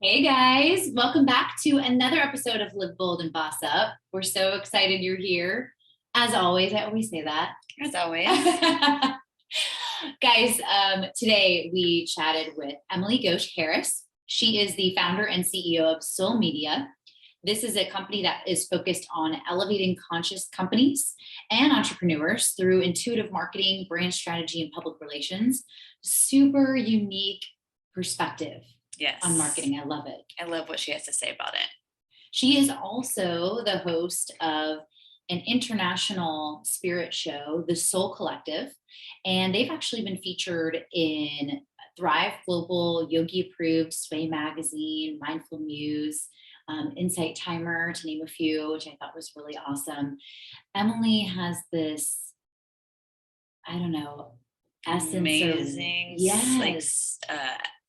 Hey guys, welcome back to another episode of Live Bold and Boss Up. We're so excited you're here. As always, I always say that. As always. Guys, today we chatted with Emily Ghosh Harris. She is the founder and CEO of Soul Media. This is a company that is focused on elevating conscious companies and entrepreneurs through intuitive marketing, brand strategy, and public relations. Super unique perspective Yes. on marketing. I love it. I love what she has to say about it. She is also the host of an international spirit show, The Soul Collective, and they've actually been featured in Thrive Global, Yogi Approved, Sway Magazine, Mindful Muse, Insight Timer, to name a few, which I thought was really awesome. Emily has this, I don't know, essence. Amazing. Yes.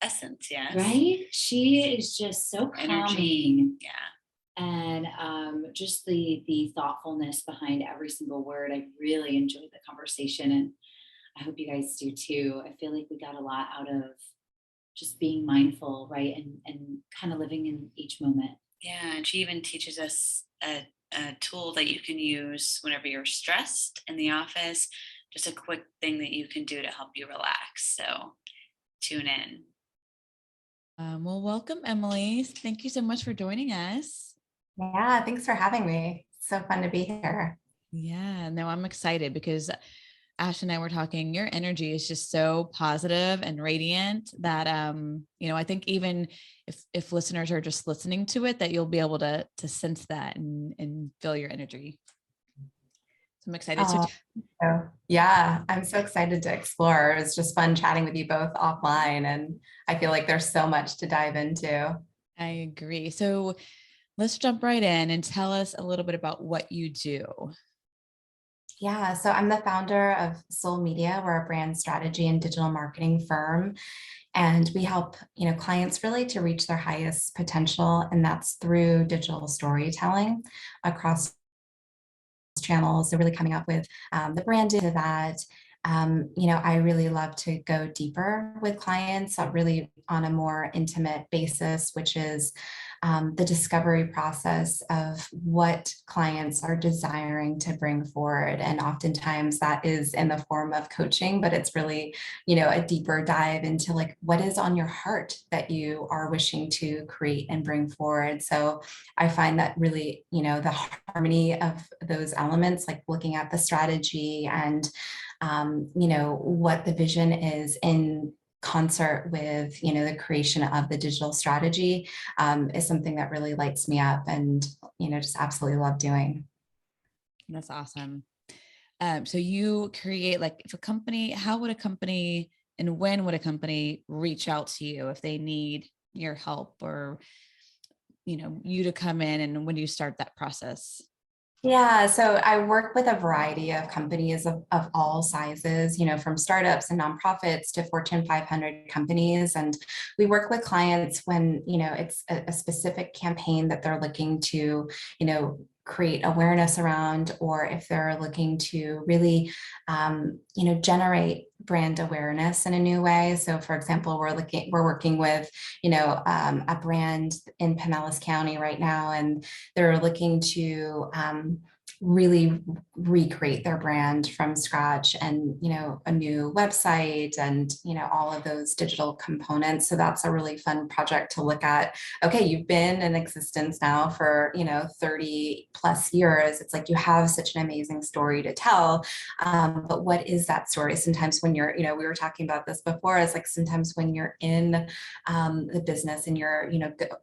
Essence. Yes. Right? She is just so calming. Energy. Yeah. And just the thoughtfulness behind every single word. I really enjoyed the conversation, and I hope you guys do too. I feel like we got a lot out of just being mindful, right? And kind of living in each moment. Yeah. And she even teaches us a tool that you can use whenever you're stressed in the office, just a quick thing that you can do to help you relax. So tune in. Well, welcome, Emily. Thank you so much for joining us. Yeah, thanks for having me. So fun to be here. Yeah, no, I'm excited because Ash and I were talking, your energy is just so positive and radiant that, I think even if listeners are just listening to it, that you'll be able to sense that and feel your energy. So I'm excited. Yeah, I'm so excited to explore. It was just fun chatting with you both offline, and I feel like there's so much to dive into. I agree. So let's jump right in and tell us a little bit about what you do. Yeah, so I'm the founder of Soul Media. We're a brand strategy and digital marketing firm, and we help clients really to reach their highest potential, and that's through digital storytelling across channels. They're really coming up with the branding of that. I really love to go deeper with clients, really on a more intimate basis, which is the discovery process of what clients are desiring to bring forward. And oftentimes that is in the form of coaching, but it's really, a deeper dive into like, what is on your heart that you are wishing to create and bring forward. So I find that really, the harmony of those elements, like looking at the strategy and what the vision is in concert with the creation of the digital strategy is something that really lights me up and just absolutely love doing. That's awesome. So you create, like, if a company, how would a company and when would a company reach out to you if they need your help or you to come in, and when do you start that process? Yeah, so I work with a variety of companies of all sizes, from startups and nonprofits to Fortune 500 companies. And we work with clients when, it's a specific campaign that they're looking to, create awareness around, or if they're looking to really, generate brand awareness in a new way. So for example, we're working with, a brand in Pinellas County right now, and they're looking to really recreate their brand from scratch, and a new website and all of those digital components. So that's a really fun project to look at. Okay, you've been in existence now for 30 plus years. It's like you have such an amazing story to tell, but what is that story? Sometimes when you're, we were talking about this before, is like sometimes when you're in the business and you're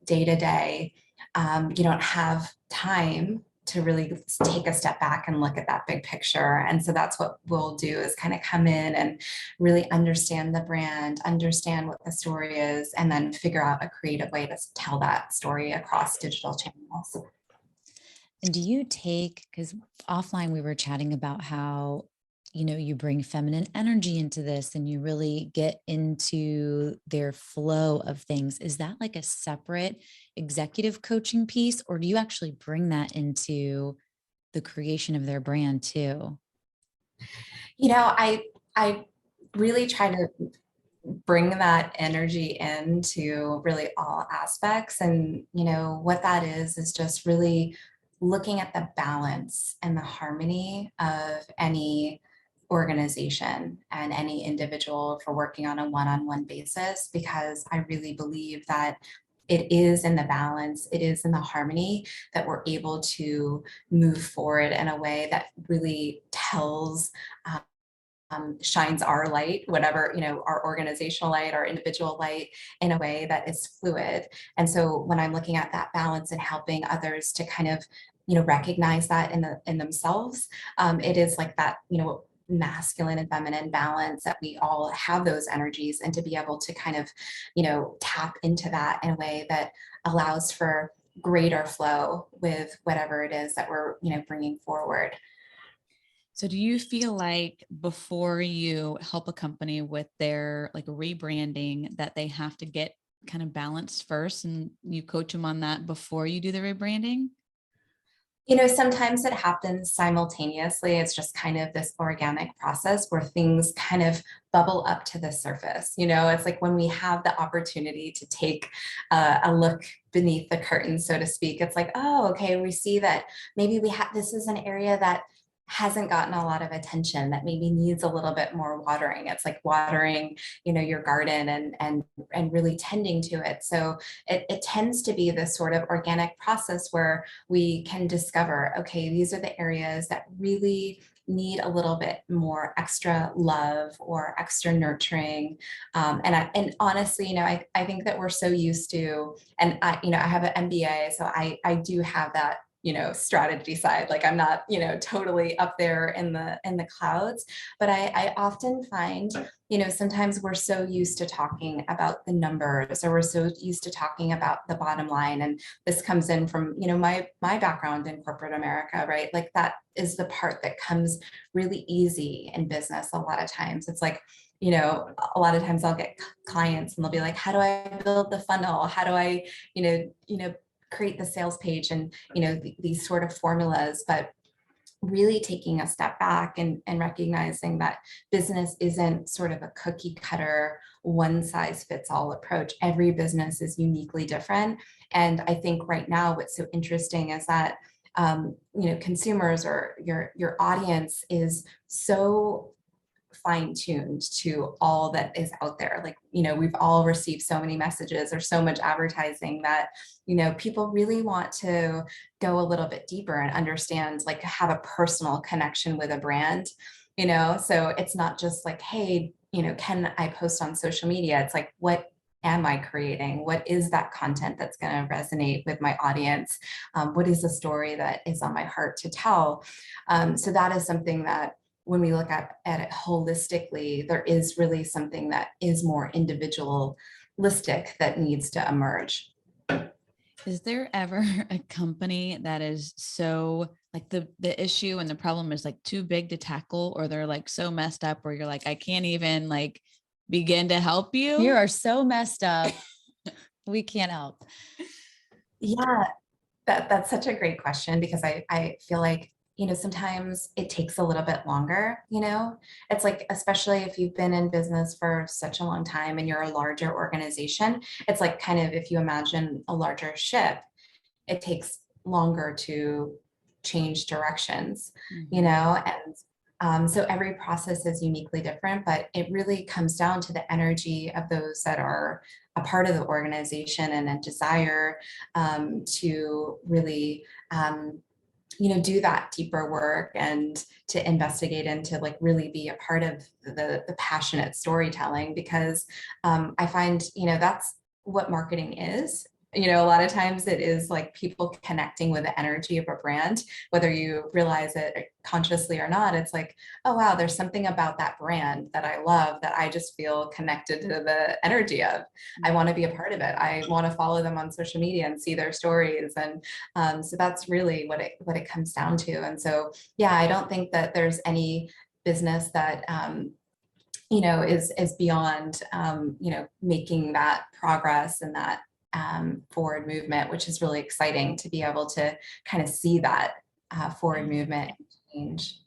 day to day, you don't have time to really take a step back and look at that big picture. And so that's what we'll do, is kind of come in and really understand the brand, understand what the story is, and then figure out a creative way to tell that story across digital channels. And do you take, because offline we were chatting about how, you bring feminine energy into this and you really get into their flow of things. Is that like a separate executive coaching piece, or do you actually bring that into the creation of their brand too? I really try to bring that energy into really all aspects. And, what that is just really looking at the balance and the harmony of any organization and any individual for working on a one-on-one basis, because I really believe that it is in the balance, it is in the harmony that we're able to move forward in a way that really tells shines our light, whatever, our organizational light, our individual light, in a way that is fluid. And so when I'm looking at that balance and helping others to kind of, recognize that in themselves, it is like that, masculine and feminine balance, that we all have those energies, and to be able to kind of, tap into that in a way that allows for greater flow with whatever it is that we're, bringing forward. So do you feel like before you help a company with their like rebranding, that they have to get kind of balanced first, and you coach them on that before you do the rebranding? Sometimes it happens simultaneously. It's just kind of this organic process where things kind of bubble up to the surface. It's like when we have the opportunity to take a look beneath the curtain, so to speak. It's like, oh, okay, we see that maybe this is an area that hasn't gotten a lot of attention, that maybe needs a little bit more watering. It's like watering, your garden and really tending to it. So it tends to be this sort of organic process where we can discover, okay, these are the areas that really need a little bit more extra love or extra nurturing. And honestly, I think that we're so used to, and I have an MBA, so I do have that strategy side. Like I'm not, totally up there in the clouds, but I often find, sometimes we're so used to talking about the numbers, or we're so used to talking about the bottom line. And this comes in from, my background in corporate America, right? Like that is the part that comes really easy in business. A lot of times it's like, a lot of times I'll get clients and they'll be like, how do I build the funnel? How do I, create the sales page, and these sort of formulas. But really taking a step back and recognizing that business isn't sort of a cookie cutter, one size fits all approach. Every business is uniquely different. And I think right now what's so interesting is that consumers, or your audience, is so fine-tuned to all that is out there. Like, we've all received so many messages or so much advertising that, people really want to go a little bit deeper and understand, like have a personal connection with a brand, so it's not just like, hey, can I post on social media? It's like, what am I creating? What is that content that's going to resonate with my audience? What is the story that is on my heart to tell? So that is something that, when we look at it holistically, there is really something that is more individualistic that needs to emerge. Is there ever a company that is so like the issue and the problem is like too big to tackle, or they're like so messed up where you're like, I can't even like begin to help you? You are so messed up. We can't help. Yeah, that's such a great question, because I feel like, sometimes it takes a little bit longer, it's like, especially if you've been in business for such a long time and you're a larger organization, it's like kind of, if you imagine a larger ship, it takes longer to change directions, and so every process is uniquely different, but it really comes down to the energy of those that are a part of the organization, and a desire to really do that deeper work, and to investigate, and to like really be a part of the passionate storytelling. Because I find, that's what marketing is. A lot of times it is like people connecting with the energy of a brand, whether you realize it consciously or not. It's like, oh, wow, there's something about that brand that I love, that I just feel connected to the energy of. I want to be a part of it. I want to follow them on social media and see their stories. And so that's really what it comes down to. And so, yeah, I don't think that there's any business that, is beyond, making that progress and that forward movement, which is really exciting to be able to kind of see that forward movement change.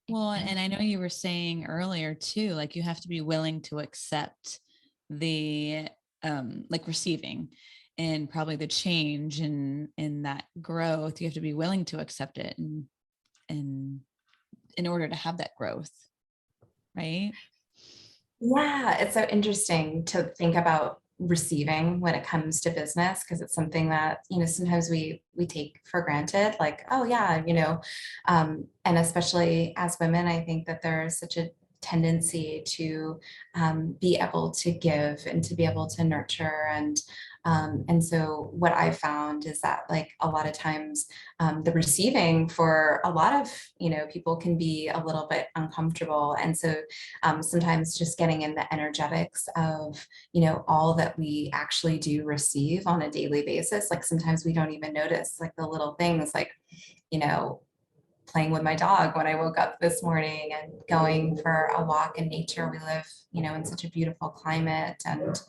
Well, and I know you were saying earlier too, like you have to be willing to accept the like receiving and probably the change and in that growth. You have to be willing to accept it and in order to have that growth, right? Yeah, it's so interesting to think about receiving when it comes to business, because it's something that, sometimes we take for granted, like, oh yeah, and especially as women, I think that there's such a tendency to be able to give and to be able to nurture, and so what I found is that, like, a lot of times the receiving for a lot of people can be a little bit uncomfortable, and so sometimes just getting in the energetics of all that we actually do receive on a daily basis. Like sometimes we don't even notice, like, the little things, like you know playing with my dog when I woke up this morning and going for a walk in nature. We live in such a beautiful climate, and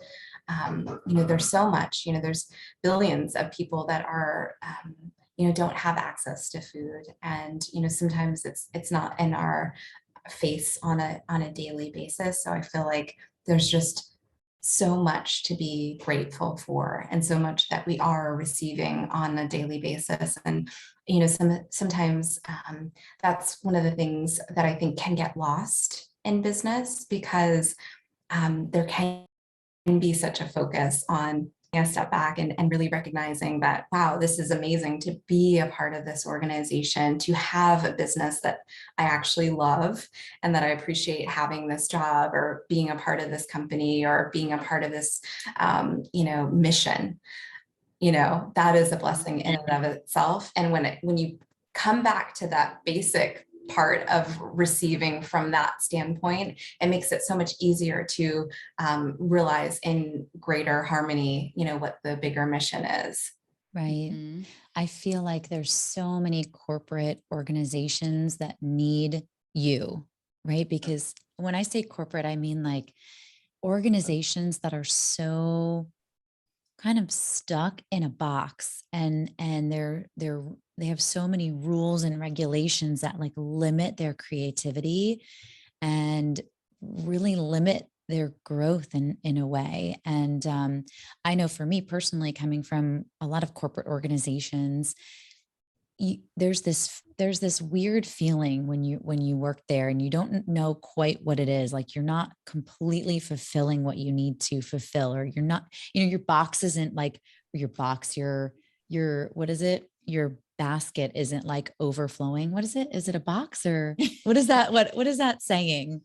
there's so much, there's billions of people that are don't have access to food, and sometimes it's not in our face on a daily basis. So I feel like there's just so much to be grateful for, and so much that we are receiving on a daily basis. And sometimes that's one of the things that I think can get lost in business, because there can be such a focus on a step back and really recognizing that, wow, this is amazing to be a part of this organization, to have a business that I actually love, and that I appreciate having this job or being a part of this company or being a part of this mission. That is a blessing in and of itself. And when you come back to that basic part of receiving from that standpoint, it makes it so much easier to realize in greater harmony, what the bigger mission is. Right. Mhm. I feel like there's so many corporate organizations that need you, right? Because when I say corporate, I mean like organizations that are so kind of stuck in a box, and they have so many rules and regulations that like limit their creativity and really limit their growth in a way. And I know for me personally, coming from a lot of corporate organizations, there's this weird feeling when you work there and you don't know quite what it is. Like you're not completely fulfilling what you need to fulfill, or you're not, your box isn't like your what is it? Your basket isn't like overflowing. What is it? Is it a box, or what is that? What is that saying?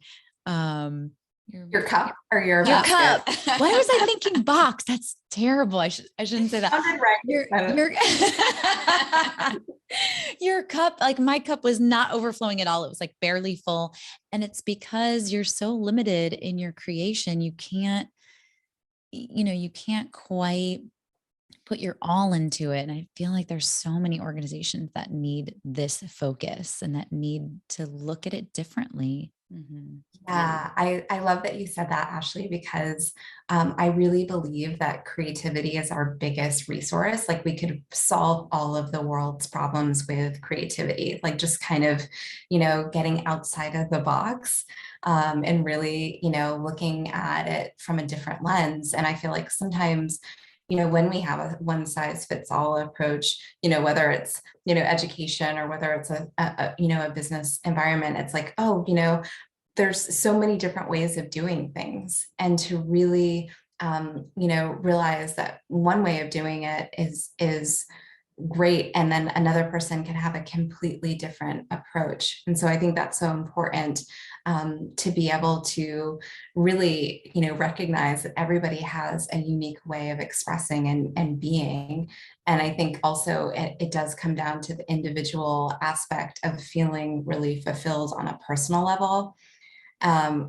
Your cup or your Your basket? cup. Why was I thinking box? That's terrible. I shouldn't say that. Sounded right. Your your cup, like my cup was not overflowing at all. It was like barely full. And it's because you're so limited in your creation. You can't quite put your all into it. And I feel like there's so many organizations that need this focus and that need to look at it differently. Mhm. Yeah, I love that you said that, Ashley, because I really believe that creativity is our biggest resource. Like we could solve all of the world's problems with creativity, like just kind of, getting outside of the box, and really, looking at it from a different lens. And I feel like sometimes, when we have a one size fits all approach, whether it's, education, or whether it's a business environment, it's like, oh, there's so many different ways of doing things. And to really, realize that one way of doing it is great, and then another person can have a completely different approach. And so I think that's so important, to be able to really recognize that everybody has a unique way of expressing and being. And I think also it does come down to the individual aspect of feeling really fulfilled on a personal level,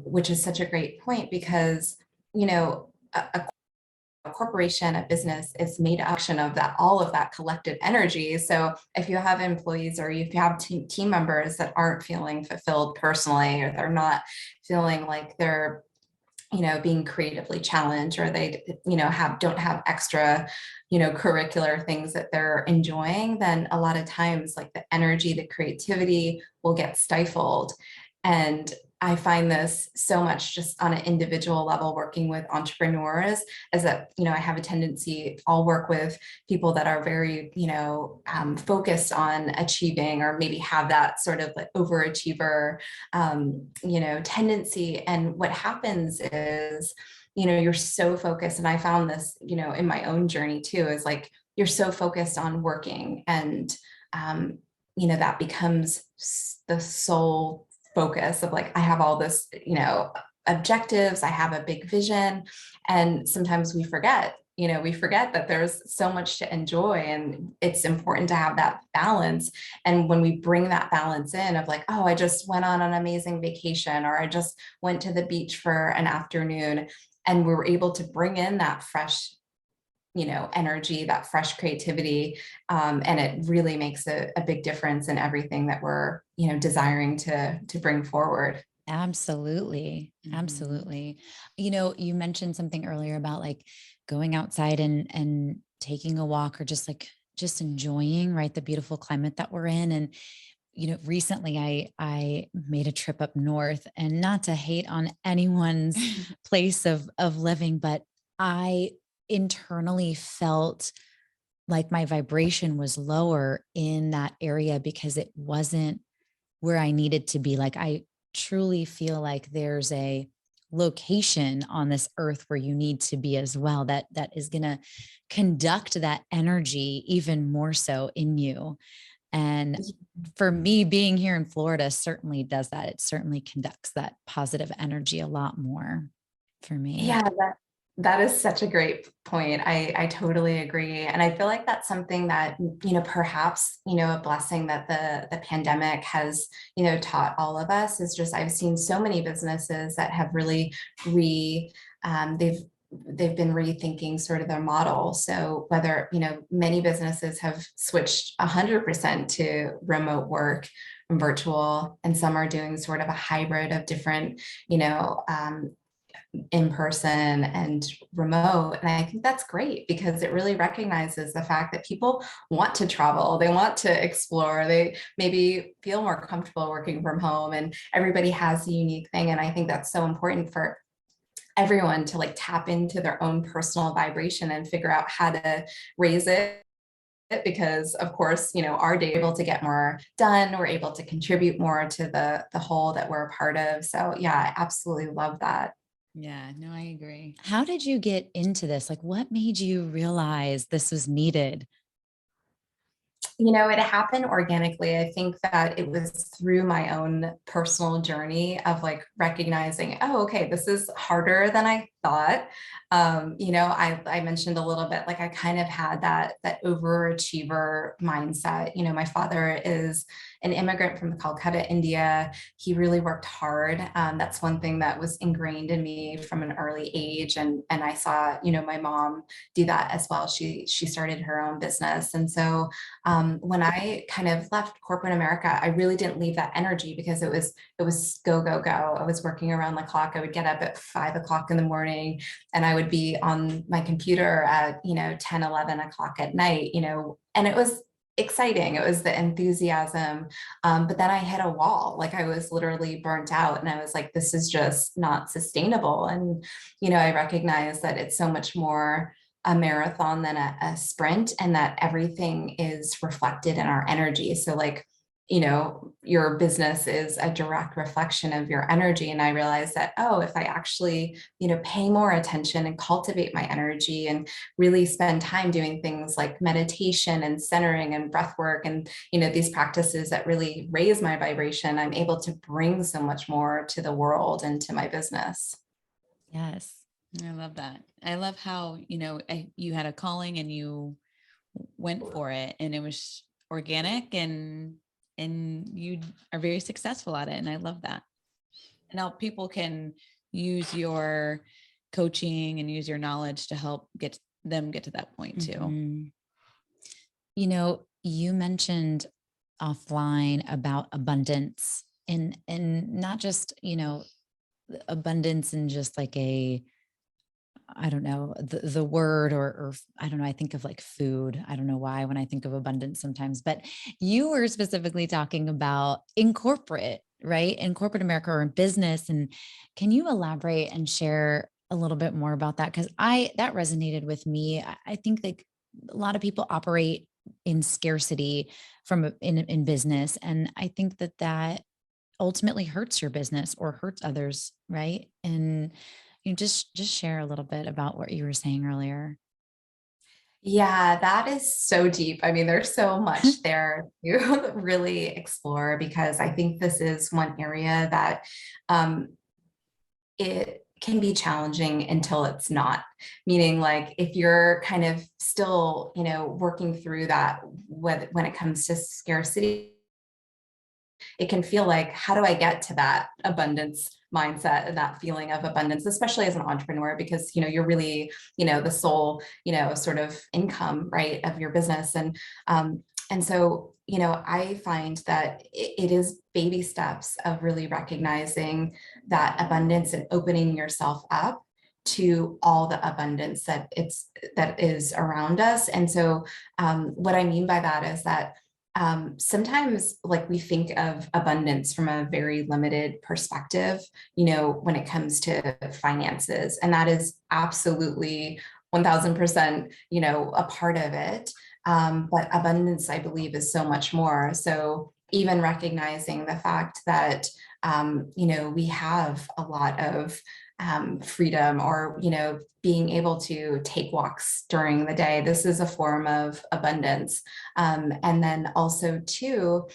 which is such a great point, because a corporation, a business is made action of that, all of that collective energy. So if you have employees, or if you have team members that aren't feeling fulfilled personally, or they're not feeling like they're being creatively challenged, or they, don't have extra, curricular things that they're enjoying, then a lot of times like the energy, the creativity will get stifled. And I find this so much just on an individual level working with entrepreneurs, is that, I have a tendency, I'll work with people that are very, focused on achieving, or maybe have that sort of like overachiever, tendency. And what happens is, you're so focused. And I found this, in my own journey too, is like, you're so focused on working, and, that becomes the sole focus of like, I have all this, objectives, I have a big vision. And sometimes we forget that there's so much to enjoy, and it's important to have that balance. And when we bring that balance in of like, oh, I just went on an amazing vacation, or I just went to the beach for an afternoon, and we were able to bring in that fresh, energy, that fresh creativity. And it really makes a big difference in everything that we're, desiring to bring forward. Absolutely. Mhm. Absolutely. You mentioned something earlier about like going outside and taking a walk, or just enjoying, right, the beautiful climate that we're in. And recently I made a trip up north, and not to hate on anyone's place of living, but I internally felt like my vibration was lower in that area because it wasn't where I needed to be. Like, I truly feel like there's a location on this earth where you need to be as well, that is going to conduct that energy even more so in you. And for me, being here in Florida certainly does that. It certainly conducts that positive energy a lot more for me. Yeah, that is such a great point. I totally agree. And I feel like that's something that, perhaps, a blessing that the pandemic has, taught all of us, is just, I've seen so many businesses that have really they've been rethinking sort of their model. So whether, many businesses have switched 100% to remote work and virtual, and some are doing sort of a hybrid of different, in person and remote. And I think that's great, because it really recognizes the fact that people want to travel, they want to explore, they maybe feel more comfortable working from home, and everybody has a unique thing. And I think that's so important for everyone to like tap into their own personal vibration and figure out how to raise it, because of course, our day, we're able to get more done, we're able to contribute more to the whole that we're a part of. So yeah, I absolutely love that. Yeah, no, I agree. How did you get into this? Like, what made you realize this was needed? It happened organically. I think that it was through my own personal journey of like recognizing, oh, okay, this is harder than I thought. I mentioned a little bit, like I kind of had that overachiever mindset. My father is an immigrant from Calcutta, India. He really worked hard. That's one thing that was ingrained in me from an early age. And I saw, my mom do that as well. She started her own business. And so when I kind of left corporate America, I really didn't leave that energy, because it was go, go, go. I was working around the clock. I would get up at 5 o'clock in the morning, and I would be on my computer at, 10, 11 o'clock at night, and it was exciting. It was the enthusiasm. But then I hit a wall, like I was literally burnt out, and I was like, this is just not sustainable. And, I recognize that it's so much more a marathon than a sprint, and that everything is reflected in our energy. So like, your business is a direct reflection of your energy. And I realized that, oh, if I actually, pay more attention and cultivate my energy, and really spend time doing things like meditation and centering and breath work, and, these practices that really raise my vibration, I'm able to bring so much more to the world and to my business. Yes. I love that. I love how, you had a calling and you went for it, and it was organic, and you are very successful at it. And I love that. And now people can use your coaching and use your knowledge to help get to that point too. Mhm. You mentioned offline about abundance, and not just, abundance in just like I don't know, the word or I don't know, I think of like food. I don't know why when I think of abundance sometimes, but you were specifically talking about in corporate, right? In corporate America or in business. And can you elaborate and share a little bit more about that? Because that resonated with me. I think like a lot of people operate in scarcity in business. And I think that ultimately hurts your business or hurts others, right? And you just share a little bit about what you were saying earlier. Yeah, that is so deep. I mean, there's so much there to really explore, because I think this is one area that it can be challenging until it's not. Meaning, like, if you're kind of still, working through that when it comes to scarcity, it can feel like, how do I get to that abundance mindset and that feeling of abundance, especially as an entrepreneur, because you're really the sole sort of income, right, of your business. And so I find that it is baby steps of really recognizing that abundance and opening yourself up to all the abundance that is around us. And so what I mean by that is that sometimes, like, we think of abundance from a very limited perspective, when it comes to finances, and that is absolutely 1000%, a part of it. But abundance, I believe, is so much more. So even recognizing the fact that, we have a lot of freedom, or being able to take walks during the day, this is a form of abundance. And then also too,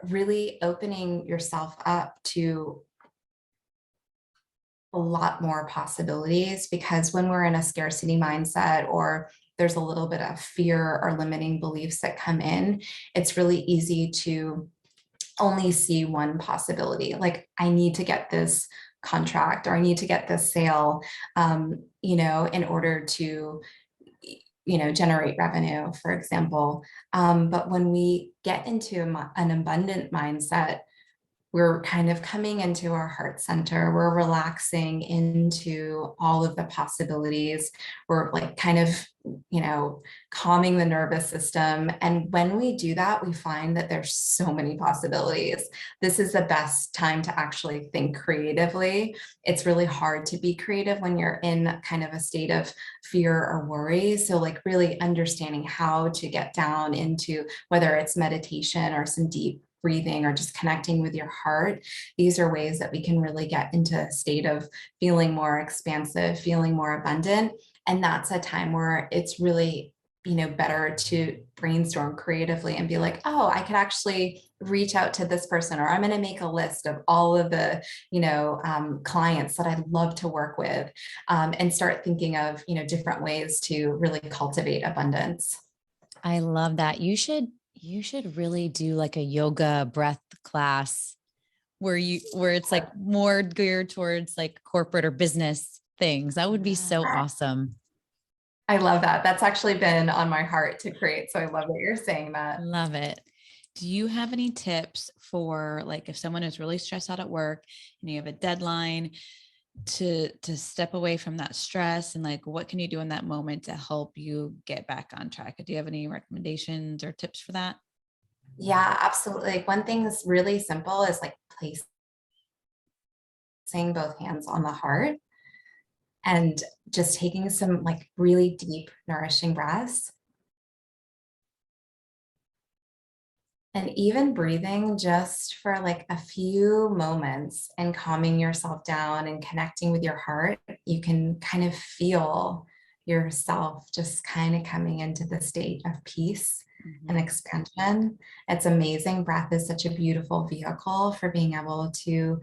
really opening yourself up to a lot more possibilities, because when we're in a scarcity mindset, or there's a little bit of fear or limiting beliefs that come in, it's really easy to only see one possibility. Like, I need to get this contract, or I need to get this sale, in order to, generate revenue, for example. But when we get into an abundant mindset, we're kind of coming into our heart center. We're relaxing into all of the possibilities. We're like kind of, calming the nervous system. And when we do that, we find that there's so many possibilities. This is the best time to actually think creatively. It's really hard to be creative when you're in kind of a state of fear or worry. So, like, really understanding how to get down into, whether it's meditation or some deep breathing or just connecting with your heart. These are ways that we can really get into a state of feeling more expansive, feeling more abundant. And that's a time where it's really, better to brainstorm creatively and be like, oh, I could actually reach out to this person, or I'm going to make a list of all of the, clients that I'd love to work with, and start thinking of, different ways to really cultivate abundance. I love that. You should really do like a yoga breath class where it's like more geared towards like corporate or business things. That would be so awesome. I love that. That's actually been on my heart to create. So I love that you're saying that. Love it. Do you have any tips for, like, if someone is really stressed out at work and you have a deadline, to step away from that stress, and like, what can you do in that moment to help you get back on track? Do you have any recommendations or tips for that? Yeah, absolutely. Like, one thing that's really simple is like placing both hands on the heart and just taking some like really deep, nourishing breaths. And even breathing just for like a few moments and calming yourself down and connecting with your heart, you can kind of feel yourself just kind of coming into the state of peace and expansion. It's amazing. Breath is such a beautiful vehicle for being able to,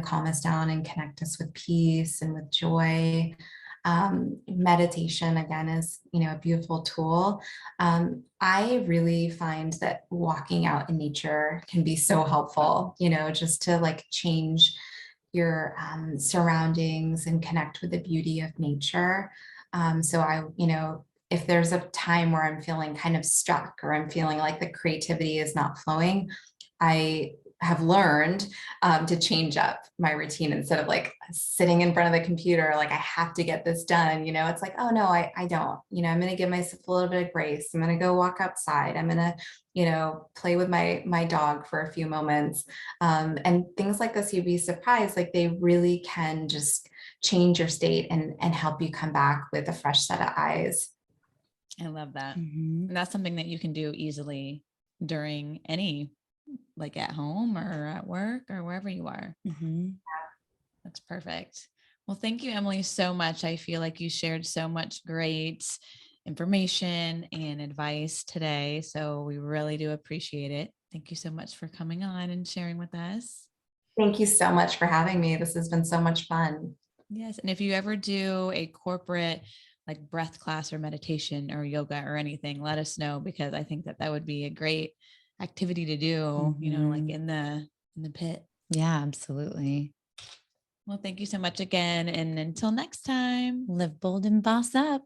calm us down and connect us with peace and with joy. Meditation, again, is, a beautiful tool. I really find that walking out in nature can be so helpful, just to like change your surroundings and connect with the beauty of nature. So if there's a time where I'm feeling kind of stuck, or I'm feeling like the creativity is not flowing, I have learned to change up my routine instead of like sitting in front of the computer, like I have to get this done. It's like, oh no, I don't, I'm going to give myself a little bit of grace. I'm going to go walk outside. I'm going to, play with my dog for a few moments. And things like this, you'd be surprised, like they really can just change your state and help you come back with a fresh set of eyes. I love that. Mhm. And that's something that you can do easily during any, like at home or at work or wherever you are. Mhm. That's perfect. Well, thank you, Emily, so much. I feel like you shared so much great information and advice today. So we really do appreciate it. Thank you so much for coming on and sharing with us. Thank you so much for having me. This has been so much fun. Yes. And if you ever do a corporate like breath class or meditation or yoga or anything, let us know, because I think that would be a great activity to do, like Mhm. in the pit. Yeah, absolutely. Well, thank you so much again. And until next time. Live bold and boss up.